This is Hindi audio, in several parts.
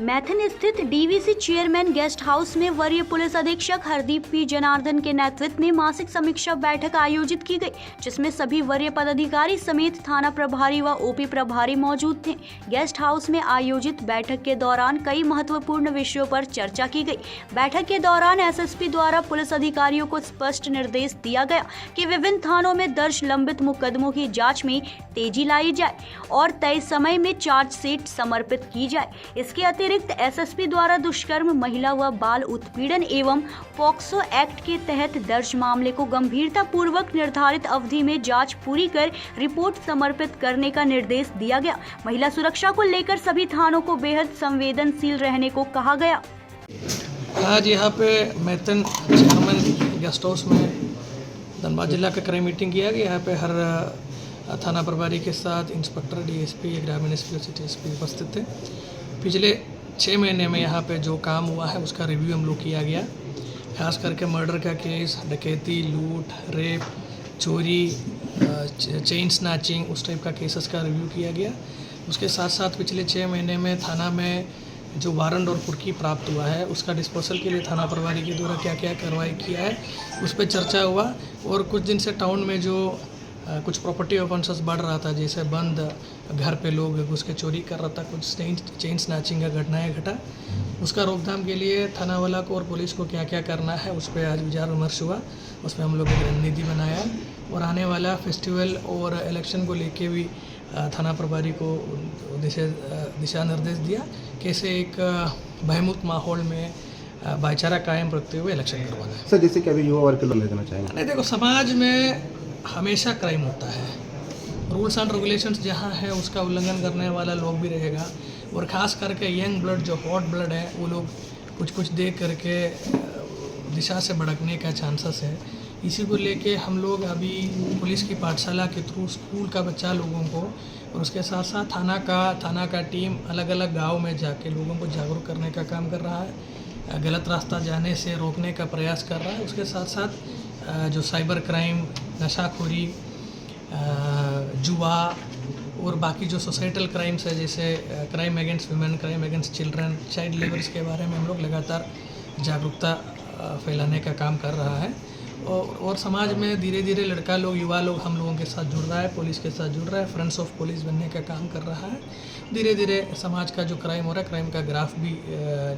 मैथन स्थित डीवीसी चेयरमैन गेस्ट हाउस में वरीय पुलिस अधीक्षक हरदीप पी जनार्दन के नेतृत्व में मासिक समीक्षा बैठक आयोजित की गई, जिसमें सभी वरीय पदाधिकारी समेत थाना प्रभारी व ओपी प्रभारी मौजूद थे। गेस्ट हाउस में आयोजित बैठक के दौरान कई महत्वपूर्ण विषयों पर चर्चा की गई। बैठक के दौरान एसएसपी द्वारा पुलिस अधिकारियों को स्पष्ट निर्देश दिया गया कि विभिन्न थानों में दर्ज लंबित मुकदमों की जाँच में तेजी लाई जाए और तय समय में चार्जशीट समर्पित की जाए। इसके अतिरिक्त एसएसपी द्वारा दुष्कर्म, महिला व बाल उत्पीड़न एवं पॉक्सो एक्ट के तहत दर्ज मामले को गंभीरता पूर्वक निर्धारित अवधि में जांच पूरी कर रिपोर्ट समर्पित करने का निर्देश दिया गया। महिला सुरक्षा को लेकर सभी थानों को बेहद संवेदनशील रहने को कहा गया। आज यहाँ पे मैथन चेयरमैन गेस्ट हाउस में धनबाद जिला का क्राइम मीटिंग किया गया। यहाँ पे हर थाना प्रभारी के साथ इंस्पेक्टर, डीएसपी, ग्रामीण एसपी और सिटी एसपी उपस्थित थे। पिछले 6 महीने में यहाँ पे जो काम हुआ है उसका रिव्यू हम लोग किया गया। खास करके मर्डर का केस, डकैती, लूट, रेप, चोरी, चेन स्नैचिंग, उस टाइप का केसेस का रिव्यू किया गया। उसके साथ साथ पिछले 6 महीने में थाना में जो वारंट और कुर्की प्राप्त हुआ है उसका डिस्पोजल के लिए थाना प्रभारी के द्वारा क्या क्या कार्रवाई किया है उस पर चर्चा हुआ। और कुछ दिन से टाउन में जो कुछ प्रॉपर्टी ऑफेंसेस बढ़ रहा था, जैसे बंद घर पे लोग घुस के चोरी कर रहा था, कुछ चेन स्नैचिंग का घटनाएं घटा, उसका रोकथाम के लिए थाना वाला को और पुलिस को क्या क्या करना है उस पर आज विचार विमर्श हुआ। उस पर हम लोग एक रणनीति बनाया और आने वाला फेस्टिवल और इलेक्शन को लेके भी थाना प्रभारी को दिशा निर्देश दिया, कैसे एक भयमुक्त माहौल में भाईचारा कायम रखते हुए इलेक्शन करवाना है। सर, जैसे कि अभी युवा वर्ग के लोग लेना चाहेंगे। नहीं, देखो, समाज में हमेशा क्राइम होता है। रूल्स एंड रेगुलेशंस जहाँ है उसका उल्लंघन करने वाला लोग भी रहेगा। और ख़ास करके यंग ब्लड, जो हॉट ब्लड है, वो लोग कुछ देख करके दिशा से भड़कने का चांसेस है। इसी को लेके हम लोग अभी पुलिस की पाठशाला के थ्रू स्कूल का बच्चा लोगों को और उसके साथ साथ थाना का टीम अलग अलग गाँव में जाके लोगों को जागरूक करने का काम कर रहा है, गलत रास्ता जाने से रोकने का प्रयास कर रहा है। उसके साथ साथ जो साइबर क्राइम, नशाखोरी, जुआ और बाकी जो सोसाइटल क्राइम्स है, जैसे crime against women, crime against children, child labours के बारे में हम लोग लगातार जागरूकता फैलाने का काम कर रहा है। और समाज में धीरे धीरे लड़का लोग, युवा लोग हम लोगों के साथ जुड़ रहा है, पुलिस के साथ जुड़ रहा है, फ्रेंड्स ऑफ पुलिस बनने का काम कर रहा है। धीरे धीरे समाज का जो क्राइम हो रहा है, क्राइम का ग्राफ भी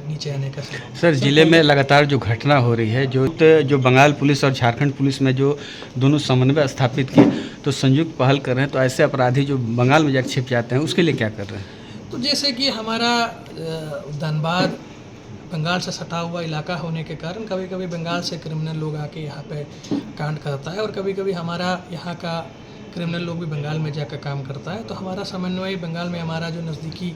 नीचे आने का। सर, जिले में लगातार जो घटना हो रही है, जो बंगाल पुलिस और झारखंड पुलिस में जो दोनों समन्वय स्थापित किए, तो संयुक्त पहल कर रहे हैं, तो ऐसे अपराधी जो बंगाल में जाकर छिप जाते हैं उसके लिए क्या कर रहे हैं? तो जैसे कि हमारा धनबाद बंगाल से सटा हुआ इलाका होने के कारण कभी कभी बंगाल से क्रिमिनल लोग आके यहाँ पे कांड करता है और कभी कभी हमारा यहाँ का क्रिमिनल लोग भी बंगाल में जाकर काम करता है। तो हमारा समन्वय बंगाल में, हमारा जो नज़दीकी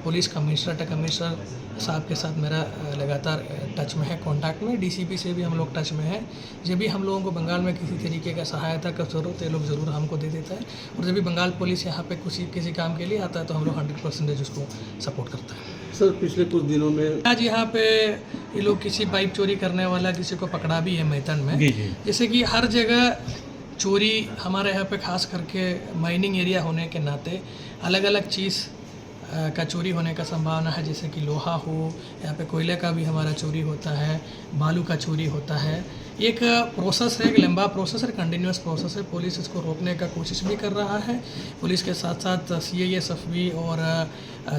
पुलिस कमिश्नर साहब के साथ मेरा लगातार टच में है, कांटेक्ट में। डीसीपी से भी हम लोग टच में हैं। जब भी हम लोगों को बंगाल में किसी तरीके का सहायता का ज़रूरत है, लोग ज़रूर हमको दे देता है। और जब भी बंगाल पुलिस यहाँ पे किसी काम के लिए आता है तो हम लोग 100% उसको सपोर्ट करता है। सर, पिछले कुछ दिनों में आज यहाँ पे ये लोग किसी पाइप चोरी करने वाला किसी को पकड़ा भी है मैथन में। जैसे कि हर जगह चोरी हमारे यहाँ पे खास करके माइनिंग एरिया होने के नाते अलग अलग चीज़ का चोरी होने का संभावना है। जैसे कि लोहा हो, यहाँ पे कोयले का भी हमारा चोरी होता है, बालू का चोरी होता है। एक प्रोसेस है, एक लंबा प्रोसेस है, कंटिन्यूस प्रोसेस है। पुलिस इसको रोकने का कोशिश भी कर रहा है। पुलिस के साथ साथ CISF भी और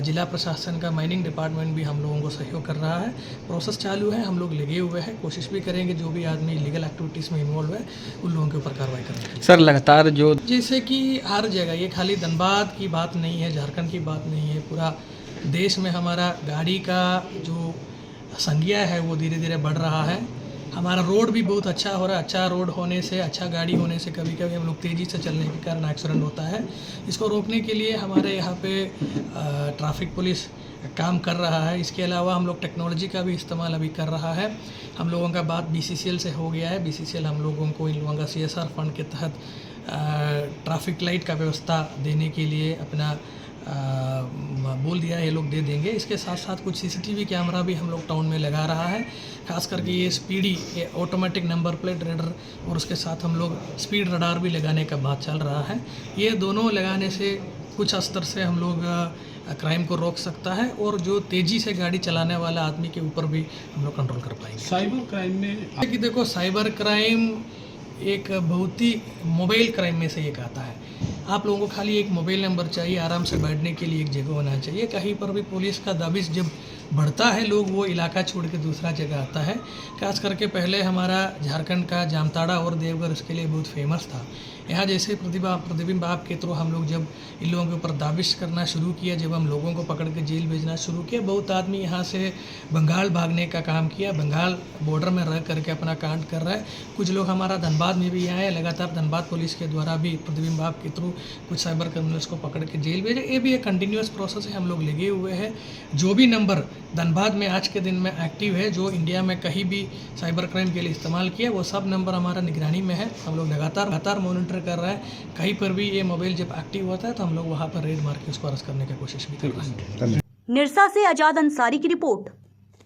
जिला प्रशासन का माइनिंग डिपार्टमेंट भी हम लोगों को सहयोग कर रहा है। प्रोसेस चालू है, हम लोग लगे हुए हैं, कोशिश भी करेंगे जो भी आदमी लीगल एक्टिविटीज़ में इन्वॉल्व है उन लोगों के ऊपर कार्रवाई करेंगे। सर, लगातार जो जैसे कि हर जगह, ये खाली धनबाद की बात नहीं है, झारखंड की बात नहीं है, पूरा देश में हमारा गाड़ी का जो संख्या है वो धीरे धीरे बढ़ रहा है। हमारा रोड भी बहुत अच्छा हो रहा है। अच्छा रोड होने से, अच्छा गाड़ी होने से कभी कभी हम लोग तेज़ी से चलने के कारण एक्सीडेंट होता है। इसको रोकने के लिए हमारे यहाँ पे ट्रैफिक पुलिस काम कर रहा है। इसके अलावा हम लोग टेक्नोलॉजी का भी इस्तेमाल अभी कर रहा है। हम लोगों का बात BCCL से हो गया है। BCCL हम लोगों को इन लोगों का CSR फंड के तहत ट्रैफिक लाइट का व्यवस्था देने के लिए अपना बोल दिया, ये लोग दे देंगे। इसके साथ साथ कुछ CCTV कैमरा भी हम लोग टाउन में लगा रहा है। खास करके ये स्पीडी, ये ऑटोमेटिक नंबर प्लेट रीडर और उसके साथ हम लोग स्पीड रडार भी लगाने का बात चल रहा है। ये दोनों लगाने से कुछ स्तर से हम लोग क्राइम को रोक सकता है और जो तेज़ी से गाड़ी चलाने वाला आदमी के ऊपर भी हम लोग कंट्रोल कर पाएंगे। साइबर क्राइम में कि देखो साइबर क्राइम एक बहुत ही मोबाइल क्राइम में से एक आता है। आप लोगों को खाली एक मोबाइल नंबर चाहिए, आराम से बैठने के लिए एक जगह होना चाहिए। कहीं पर भी पुलिस का दबिश जब बढ़ता है लोग वो इलाका छोड़ के दूसरा जगह आता है। खास करके पहले हमारा झारखंड का जामताड़ा और देवघर इसके लिए बहुत फेमस था। यहाँ जैसे प्रतिबिंब ऐप के थ्रू हम लोग जब इन लोगों के ऊपर दाबिश करना शुरू किया, जब हम लोगों को पकड़ के जेल भेजना शुरू किया, बहुत आदमी यहाँ से बंगाल भागने का काम किया, बंगाल बॉर्डर में रह करके अपना कांड कर रहा है। कुछ लोग हमारा धनबाद में भी आए, लगातार धनबाद पुलिस के द्वारा भी प्रतिबिंब ऐप के थ्रू कुछ साइबर क्रिमिनल्स को पकड़ के जेल भेजे। ये भी एक कंटिन्यूस प्रोसेस है, हम लोग लगे हुए हैं। जो भी नंबर धनबाद में आज के दिन में एक्टिव है, जो इंडिया में कहीं भी साइबर क्राइम के लिए इस्तेमाल किया, वो सब नंबर हमारा निगरानी में है। हम लोग लगातार मॉनिटर कर रहे हैं। कहीं पर भी ये मोबाइल जब एक्टिव होता है तो हम लोग वहाँ पर रेड मार के उसको अरेस्ट करने की कोशिश भी कर रहे हैं। निरसा से आजाद अंसारी की रिपोर्ट।